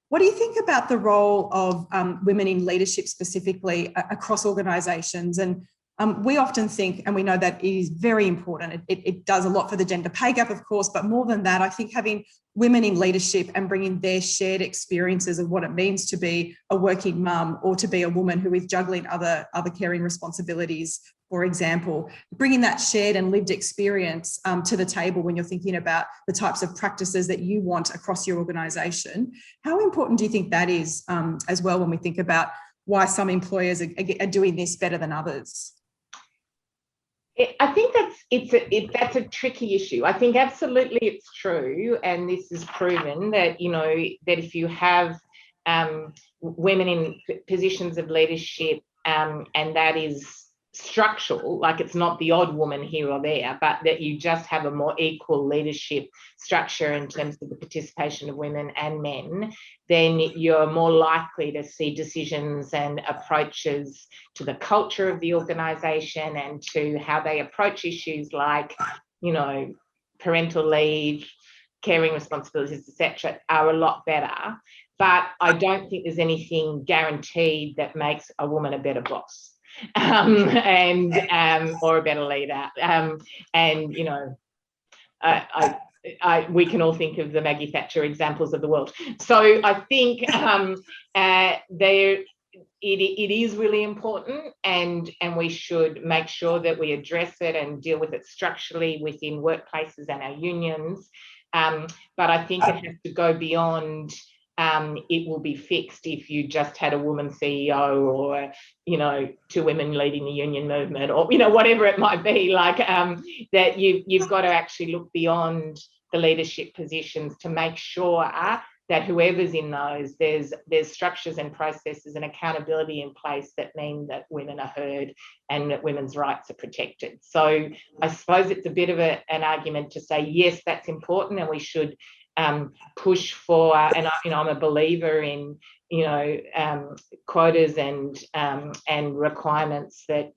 What do you think about the role of women in leadership specifically across organisations? And we often think, and we know that it is very important, it does a lot for the gender pay gap, of course, but more than that, I think having women in leadership and bringing their shared experiences of what it means to be a working mum or to be a woman who is juggling other caring responsibilities, for example, bringing that shared and lived experience to the table when you're thinking about the types of practices that you want across your organisation. How important do you think that is as well when we think about why some employers are doing this better than others? I think that's a tricky issue. I think absolutely it's true, and this is proven that that if you have women in positions of leadership, and that is structural, like it's not the odd woman here or there, but that you just have a more equal leadership structure in terms of the participation of women and men, then you're more likely to see decisions and approaches to the culture of the organisation and to how they approach issues like, parental leave, caring responsibilities, etc., are a lot better. But I don't think there's anything guaranteed that makes a woman a better boss. Or a better leader, we can all think of the Maggie Thatcher examples of the world. So I think it is really important, and we should make sure that we address it and deal with it structurally within workplaces and our unions. But I think it has to go beyond. It will be fixed if you just had a woman CEO or, 2 women leading the union movement or, whatever it might be, that you've got to actually look beyond the leadership positions to make sure that whoever's in those, there's structures and processes and accountability in place that mean that women are heard and that women's rights are protected. So I suppose it's a bit of an argument to say, yes, that's important and we should push for, and I'm a believer in quotas and requirements that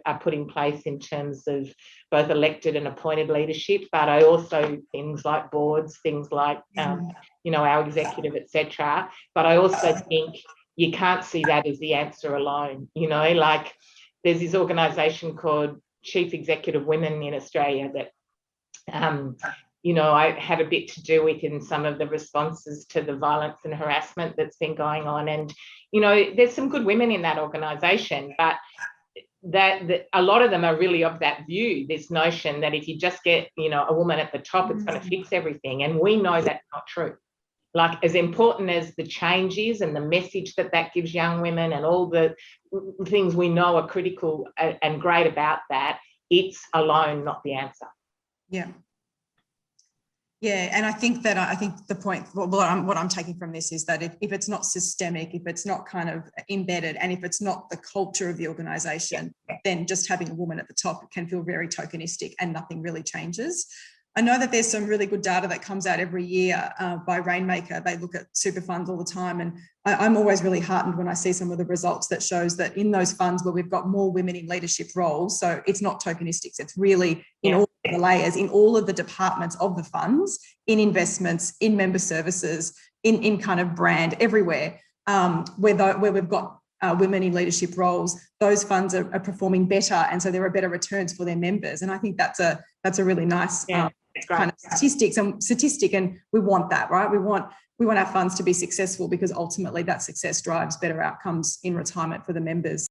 are put in place in terms of both elected and appointed leadership, but I also things like boards, things like our executive, etc. But I also think you can't see that as the answer alone. There's this organisation called Chief Executive Women in Australia that I had a bit to do with in some of the responses to the violence and harassment that's been going on. And, there's some good women in that organisation, but that a lot of them are really of that view, this notion that if you just get, a woman at the top, it's going to fix everything. And we know that's not true. Like, as important as the change is and the message that gives young women and all the things we know are critical and great about that, it's alone not the answer. Yeah. Yeah, and I think the point, what I'm taking from this is that if it's not systemic, if it's not kind of embedded, and if it's not the culture of the organisation, then just having a woman at the top can feel very tokenistic and nothing really changes. I know that there's some really good data that comes out every year by Rainmaker. They look at super funds all the time, and I'm always really heartened when I see some of the results that shows that in those funds where we've got more women in leadership roles, so it's not tokenistic, it's really in all of the layers, in all of the departments of the funds, in investments, in member services, in kind of brand, everywhere, where we've got women in leadership roles, those funds are performing better, and so there are better returns for their members. And I think that's a really nice kind of statistic, and we want that, right? We want our funds to be successful because ultimately that success drives better outcomes in retirement for the members.